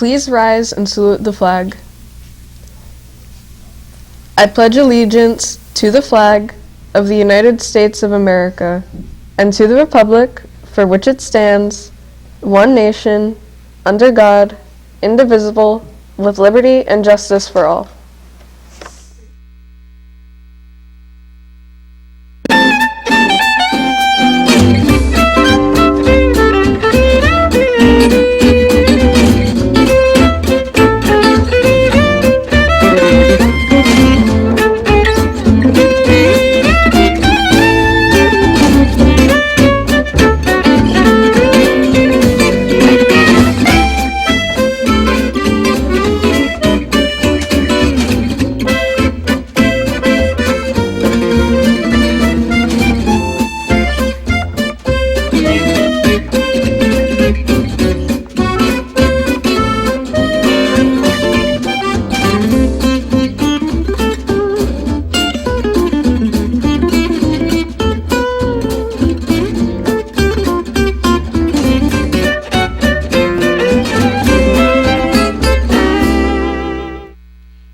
Please rise and salute the flag. I pledge allegiance to the flag of the United States of America and to the republic for which it stands, one nation, under God, indivisible, with liberty and justice for all.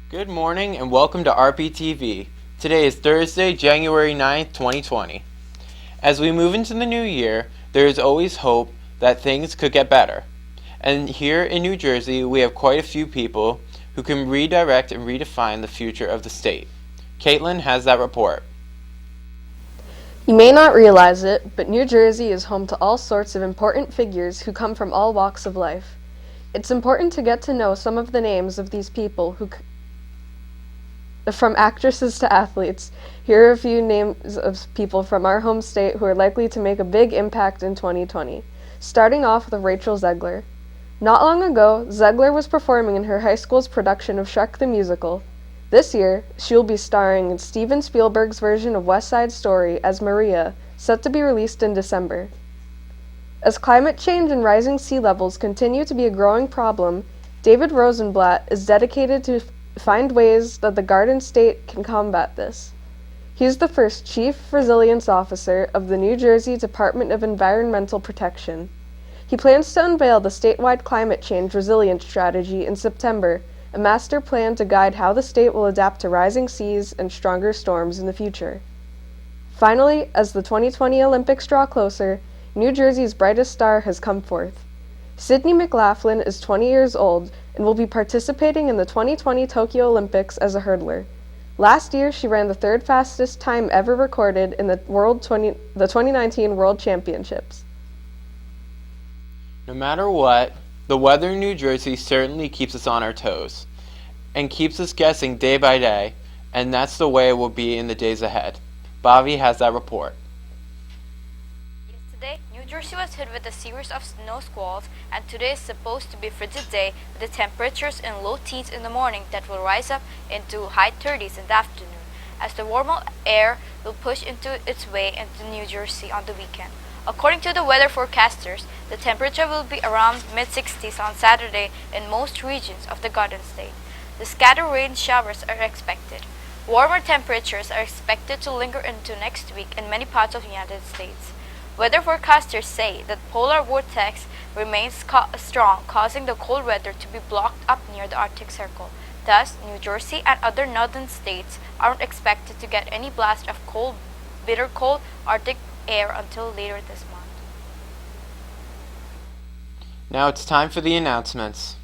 Good morning and welcome to RPtv. Today is Thursday, January 9th, 2020. As we move into the new year, there is always hope that things could get better. And here in New Jersey, we have quite a few people who can redirect and redefine the future of the state. Caitlin has that report. You may not realize it, but New Jersey is home to all sorts of important figures who come from all walks of life. It's important to get to know some of the names of these people from actresses to athletes. Here are a few names of people from our home state who are likely to make a big impact in 2020. Starting off with Rachel Zegler. Not long ago, Zegler was performing in her high school's production of Shrek the Musical. This year, she will be starring in Steven Spielberg's version of West Side Story as Maria, set to be released in December. As climate change and rising sea levels continue to be a growing problem, David Rosenblatt is dedicated to find ways that the Garden State can combat this. He's the first Chief Resilience Officer of the New Jersey Department of Environmental Protection. He plans to unveil the statewide climate change resilience strategy in September, a master plan to guide how the state will adapt to rising seas and stronger storms in the future. Finally, as the 2020 Olympics draw closer, New Jersey's brightest star has come forth. Sydney McLaughlin is 20 years old and will be participating in the 2020 Tokyo Olympics as a hurdler. Last year, she ran the third fastest time ever recorded in the 2019 World Championships. No matter what, the weather in New Jersey certainly keeps us on our toes and keeps us guessing day by day, and that's the way it will be in the days ahead. Bobby has that report. Yesterday, New Jersey was hit with a series of snow squalls, and today is supposed to be a frigid day with the temperatures in low teens in the morning that will rise up into high 30s in the afternoon, as the warmer air will push into its way into New Jersey on the weekend. According to the weather forecasters, the temperature will be around mid-60s on Saturday in most regions of the Garden State. The scattered rain showers are expected. Warmer temperatures are expected to linger into next week in many parts of the United States. Weather forecasters say that polar vortex remains strong, causing the cold weather to be blocked up near the Arctic Circle. Thus, New Jersey and other northern states aren't expected to get any blast of cold, bitter cold Arctic air until later this month. Now it's time for the announcements.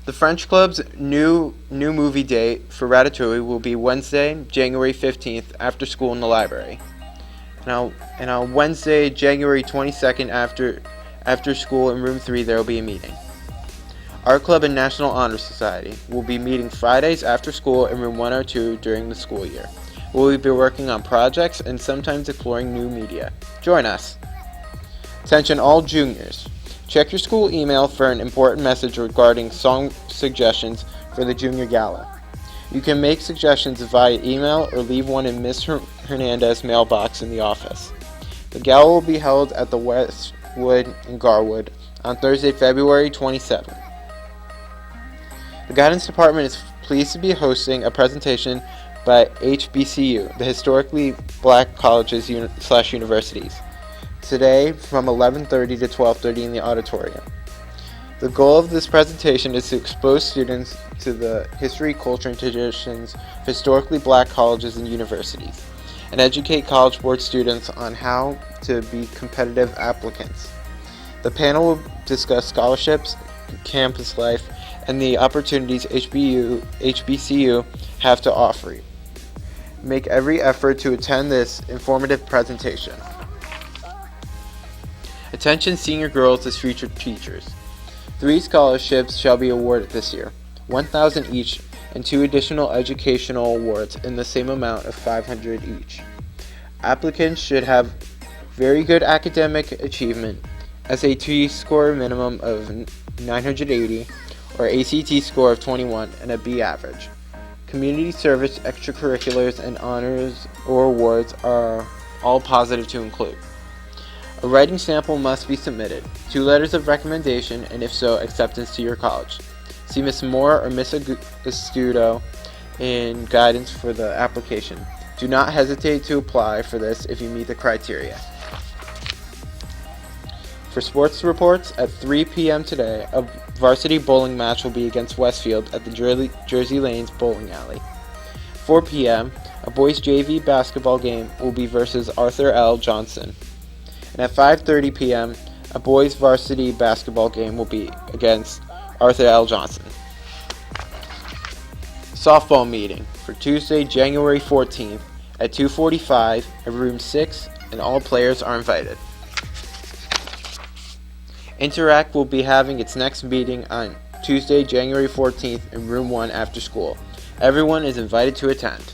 The French Club's new movie date for Ratatouille will be Wednesday, January 15th after school in the library. And on Wednesday, January 22nd after school in room 3 there will be a meeting. Art Club and National Honor Society will be meeting Fridays after school in room 102 during the school year. We will be working on projects and sometimes exploring new media. Join us. Attention all juniors. Check your school email for an important message regarding song suggestions for the Junior Gala. You can make suggestions via email or leave one in Ms. Hernandez's mailbox in the office. The gala will be held at the Westwood in Garwood on Thursday, February 27th. The Guidance Department is pleased to be hosting a presentation by HBCU, the Historically Black Colleges / Universities, today from 11:30 to 12:30 in the auditorium. The goal of this presentation is to expose students to the history, culture, and traditions of historically black colleges and universities, and educate College Board students on how to be competitive applicants. The panel will discuss scholarships, campus life, and the opportunities HBCU have to offer. Make every effort to attend this informative presentation. Attention senior girls as future teachers. 3 scholarships shall be awarded this year, $1,000 each, and 2 additional educational awards in the same amount of $500 each. Applicants should have very good academic achievement, SAT score minimum of 980, or ACT score of 21 and a B average. Community service, extracurriculars, and honors or awards are all positive to include. A writing sample must be submitted, 2 letters of recommendation, and if so, acceptance to your college. See Ms. Moore or Ms. Astuto in guidance for the application. Do not hesitate to apply for this if you meet the criteria. For sports reports, at 3 p.m. today, a varsity bowling match will be against Westfield at the Jersey Lanes Bowling Alley. 4 p.m., a boys JV basketball game will be versus Arthur L. Johnson. And at 5:30 p.m., a boys varsity basketball game will be against Arthur L. Johnson. Softball meeting for Tuesday, January 14th at 2:45 at room 6, and all players are invited. Interact will be having its next meeting on Tuesday, January 14th in room 1 after school. Everyone is invited to attend.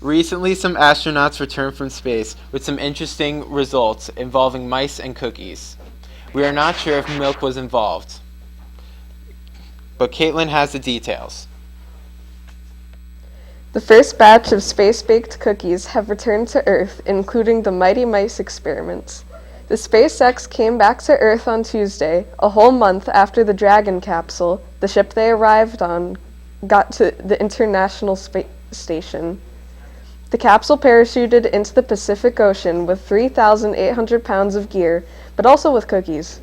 Recently, some astronauts returned from space with some interesting results involving mice and cookies. We are not sure if milk was involved, but Caitlin has the details. The first batch of space-baked cookies have returned to Earth, including the Mighty Mice experiments. The SpaceX came back to Earth on Tuesday, a whole month after the Dragon capsule, the ship they arrived on, got to the International Space Station. The capsule parachuted into the Pacific Ocean with 3,800 pounds of gear, but also with cookies.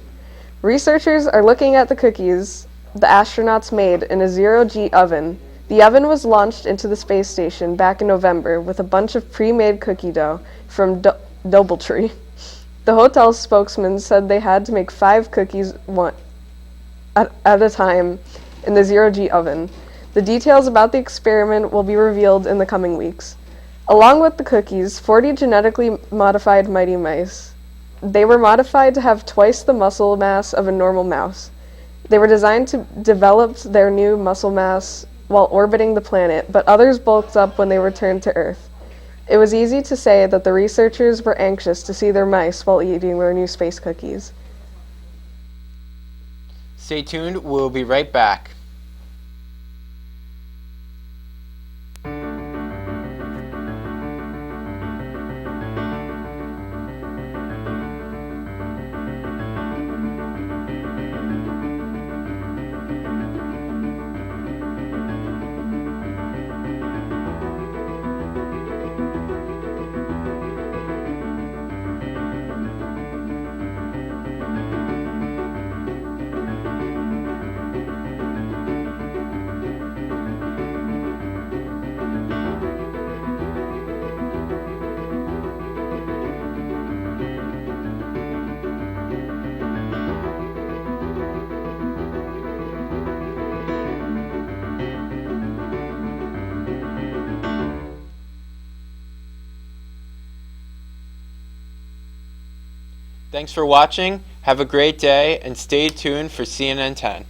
Researchers are looking at the cookies the astronauts made in a zero-G oven. The oven was launched into the space station back in November with a bunch of pre-made cookie dough from Doubletree. The hotel spokesman said they had to make 5 cookies at a time in the zero-G oven. The details about the experiment will be revealed in the coming weeks. Along with the cookies, 40 genetically modified mighty mice. They were modified to have twice the muscle mass of a normal mouse. They were designed to develop their new muscle mass while orbiting the planet, but others bulked up when they returned to Earth. It was easy to say that the researchers were anxious to see their mice while eating their new space cookies. Stay tuned, we'll be right back. Thanks for watching, have a great day, and stay tuned for CNN 10.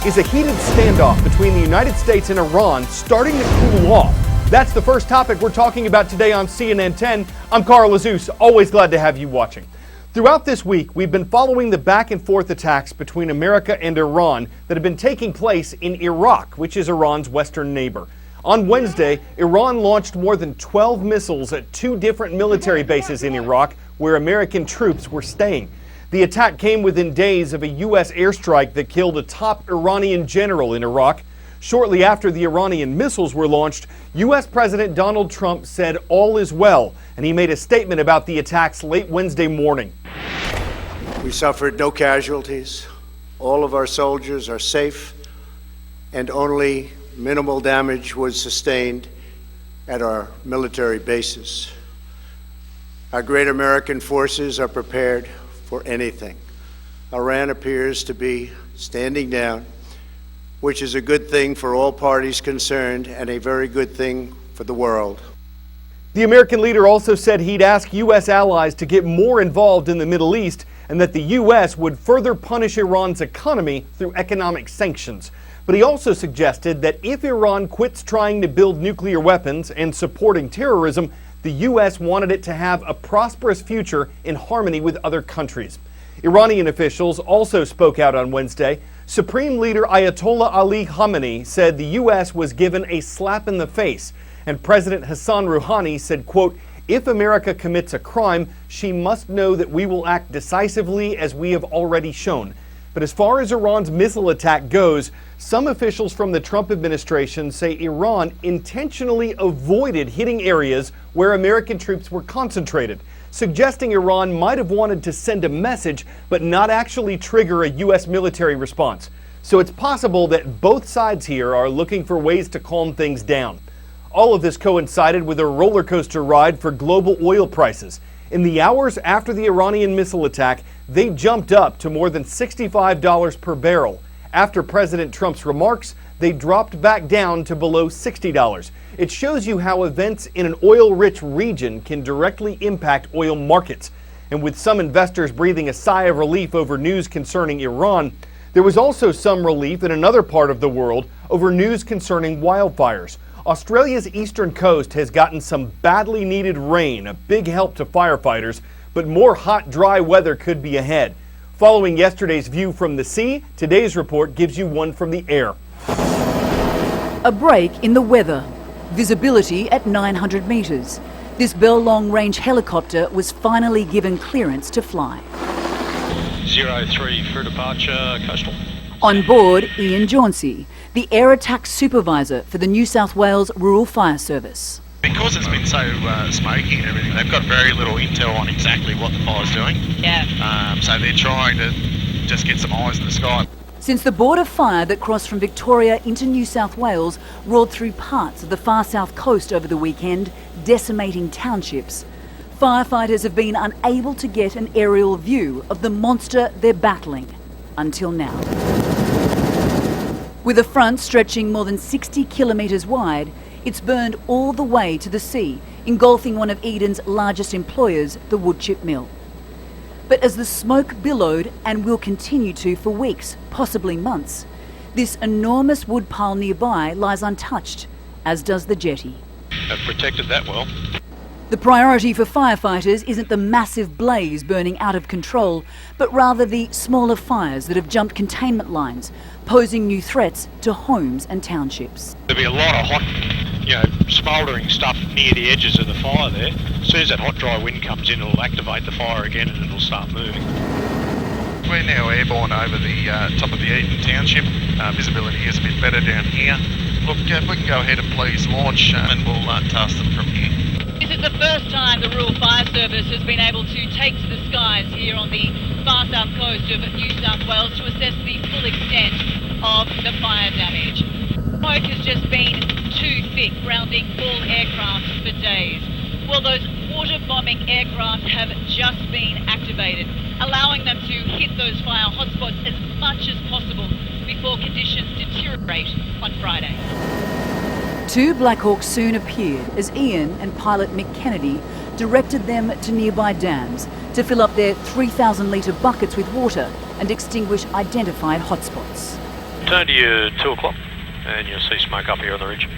Is a heated standoff between the United States and Iran starting to cool off? That's the first topic we're talking about today on CNN 10. I'm Carl Azus, always glad to have you watching. Throughout this week, we've been following the back and forth attacks between America and Iran that have been taking place in Iraq, which is Iran's western neighbor. On Wednesday, Iran launched more than 12 missiles at 2 different military bases in Iraq where American troops were staying. The attack came within days of a U.S. airstrike that killed a top Iranian general in Iraq. Shortly after the Iranian missiles were launched, U.S. President Donald Trump said all is well, and he made a statement about the attacks late Wednesday morning. We suffered no casualties. All of our soldiers are safe, and only minimal damage was sustained at our military bases. Our great American forces are prepared for anything. Iran appears to be standing down, which is a good thing for all parties concerned and a very good thing for the world. The American leader also said he'd ask U.S. allies to get more involved in the Middle East and that the U.S. would further punish Iran's economy through economic sanctions. But he also suggested that if Iran quits trying to build nuclear weapons and supporting terrorism, the U.S. wanted it to have a prosperous future in harmony with other countries. Iranian officials also spoke out on Wednesday. Supreme Leader Ayatollah Ali Khamenei said the U.S. was given a slap in the face, and President Hassan Rouhani said, quote, "If America commits a crime, she must know that we will act decisively as we have already shown." But as far as Iran's missile attack goes, some officials from the Trump administration say Iran intentionally avoided hitting areas where American troops were concentrated, suggesting Iran might have wanted to send a message but not actually trigger a U.S. military response. So it's possible that both sides here are looking for ways to calm things down. All of this coincided with a roller coaster ride for global oil prices. In the hours after the Iranian missile attack, they jumped up to more than $65 per barrel. After President Trump's remarks, they dropped back down to below $60. It shows you how events in an oil-rich region can directly impact oil markets. And with some investors breathing a sigh of relief over news concerning Iran, there was also some relief in another part of the world over news concerning wildfires. Australia's eastern coast has gotten some badly needed rain, a big help to firefighters, but more hot, dry weather could be ahead. Following yesterday's view from the sea, today's report gives you one from the air. A break in the weather. Visibility at 900 metres. This Bell Long Range helicopter was finally given clearance to fly. 03 for departure, coastal. On board, Ian Jauncey, the air attack supervisor for the New South Wales Rural Fire Service. Because it's been so smoky and everything, they've got very little intel on exactly what the fire's doing. Yeah. So they're trying to just get some eyes in the sky. Since the border fire that crossed from Victoria into New South Wales roared through parts of the far south coast over the weekend, decimating townships, firefighters have been unable to get an aerial view of the monster they're battling until now. With a front stretching more than 60 kilometres wide, it's burned all the way to the sea, engulfing one of Eden's largest employers, the wood chip mill. But as the smoke billowed, and will continue to for weeks, possibly months, this enormous wood pile nearby lies untouched, as does the jetty. Have protected that well. The priority for firefighters isn't the massive blaze burning out of control, but rather the smaller fires that have jumped containment lines, posing new threats to homes and townships. There'll be a lot of hot, smouldering stuff near the edges of the fire there. As soon as that hot, dry wind comes in, it'll activate the fire again and it'll start moving. We're now airborne over the top of the Eden Township. Visibility is a bit better down here. Look, if we can go ahead and please launch and we'll task them from here. This is the first time the Rural Fire Service has been able to take to the skies here on the far south coast of New South Wales to assess the full extent of the fire damage. Smoke has just been too thick, grounding all aircraft for days. Well, those water-bombing aircraft have just been activated, allowing them to hit those fire hotspots as much as possible before conditions deteriorate on Friday. 2 Black Hawks soon appeared as Ian and pilot Mick Kennedy directed them to nearby dams to fill up their 3,000-litre buckets with water and extinguish identified hotspots. Turn to your 2 o'clock and you'll see smoke up here on the ridge.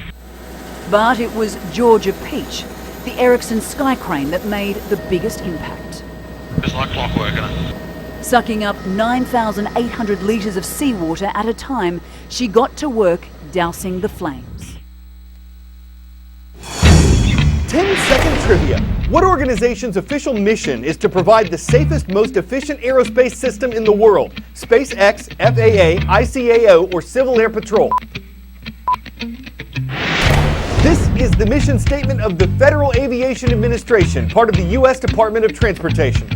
But it was Georgia Peach, the Ericsson sky crane, that made the biggest impact. It's like clockwork, isn't it? Sucking up 9,800 litres of seawater at a time, she got to work dousing the flames. 10-second trivia. What organization's official mission is to provide the safest, most efficient aerospace system in the world? SpaceX, FAA, ICAO, or Civil Air Patrol? This is the mission statement of the Federal Aviation Administration, part of the U.S. Department of Transportation.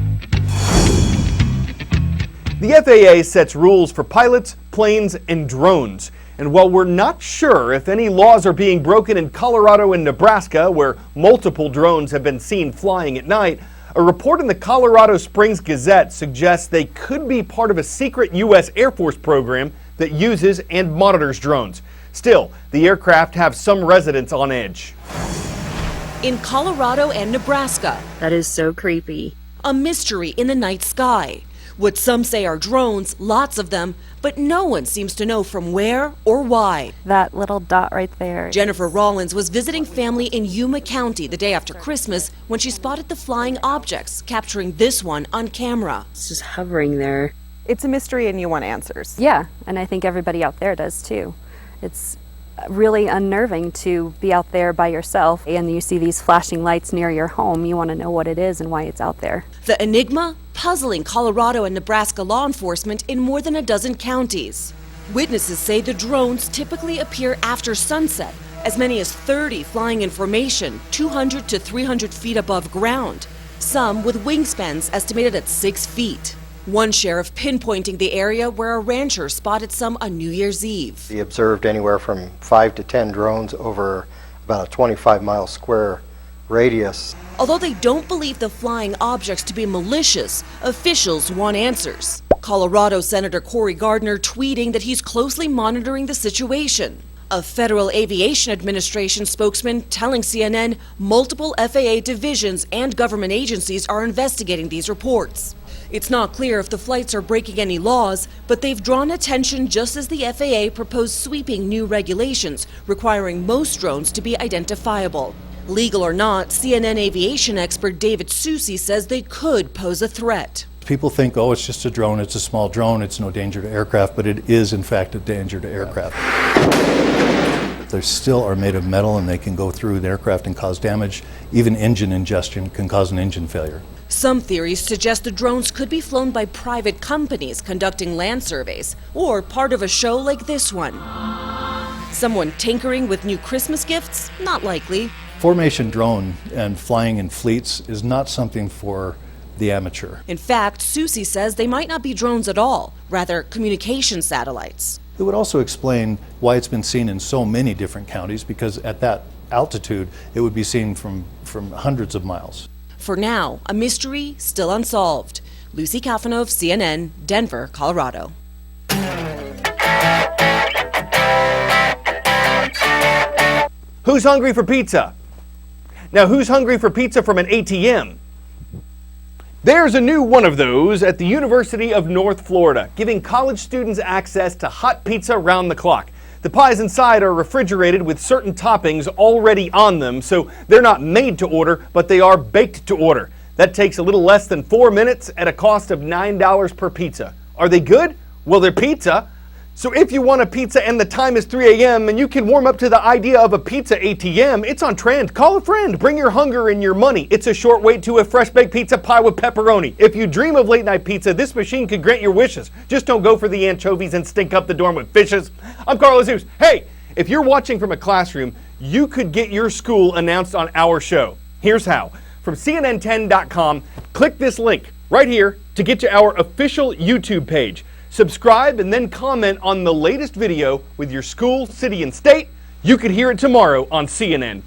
The FAA sets rules for pilots, planes, and drones. And while we're not sure if any laws are being broken in Colorado and Nebraska, where multiple drones have been seen flying at night, a report in the Colorado Springs Gazette suggests they could be part of a secret U.S. Air Force program that uses and monitors drones. Still, the aircraft have some residents on edge. In Colorado and Nebraska, That is so creepy. a mystery in the night sky. What some say are drones, lots of them, but no one seems to know from where or why. That little dot right there. Jennifer Rollins was visiting family in Yuma County the day after Christmas when she spotted the flying objects, capturing this one on camera. It's just hovering there. It's a mystery and you want answers. Yeah, and I think everybody out there does too. It's really unnerving to be out there by yourself and you see these flashing lights near your home. You want to know what it is and why it's out there. The enigma puzzling Colorado and Nebraska law enforcement in more than a dozen counties. Witnesses say the drones typically appear after sunset, as many as 30 flying in formation, 200 to 300 feet above ground, some with wingspans estimated at 6 feet. One sheriff pinpointing the area where a rancher spotted some on New Year's Eve. He observed anywhere from 5 to 10 drones over about a 25-mile square radius. Although they don't believe the flying objects to be malicious, officials want answers. Colorado Senator Cory Gardner tweeting that he's closely monitoring the situation. A Federal Aviation Administration spokesman telling CNN multiple FAA divisions and government agencies are investigating these reports. It's not clear if the flights are breaking any laws, but they've drawn attention just as the FAA proposed sweeping new regulations requiring most drones to be identifiable. Legal or not, CNN aviation expert David Susi says they could pose a threat. People think, oh, it's just a drone, it's a small drone, it's no danger to aircraft, but it is in fact a danger to aircraft. They still are made of metal and they can go through the aircraft and cause damage. Even engine ingestion can cause an engine failure. Some theories suggest the drones could be flown by private companies conducting land surveys, or part of a show like this one. Someone tinkering with new Christmas gifts? Not likely. Formation drone and flying in fleets is not something for the amateur. In fact, Susi says they might not be drones at all, rather communication satellites. It would also explain why it's been seen in so many different counties, because at that altitude it would be seen from hundreds of miles. For now, a mystery still unsolved. Lucy Kafanov, CNN, Denver, Colorado. Who's hungry for pizza? Now, who's hungry for pizza from an ATM? There's a new one of those at the University of North Florida, giving college students access to hot pizza round the clock. The pies inside are refrigerated with certain toppings already on them, so they're not made to order, but they are baked to order. That takes a little less than 4 minutes at a cost of $9 per pizza. Are they good? Well, they're pizza. So if you want a pizza and the time is 3 a.m. and you can warm up to the idea of a pizza ATM, it's on trend. Call a friend. Bring your hunger and your money. It's a short wait to a fresh baked pizza pie with pepperoni. If you dream of late night pizza, this machine could grant your wishes. Just don't go for the anchovies and stink up the dorm with fishes. I'm Carlos Zeus. Hey, if you're watching from a classroom, you could get your school announced on our show. Here's how. From CNN10.com, click this link right here to get to our official YouTube page. Subscribe and then comment on the latest video with your school, city, and state. You could hear it tomorrow on CNN.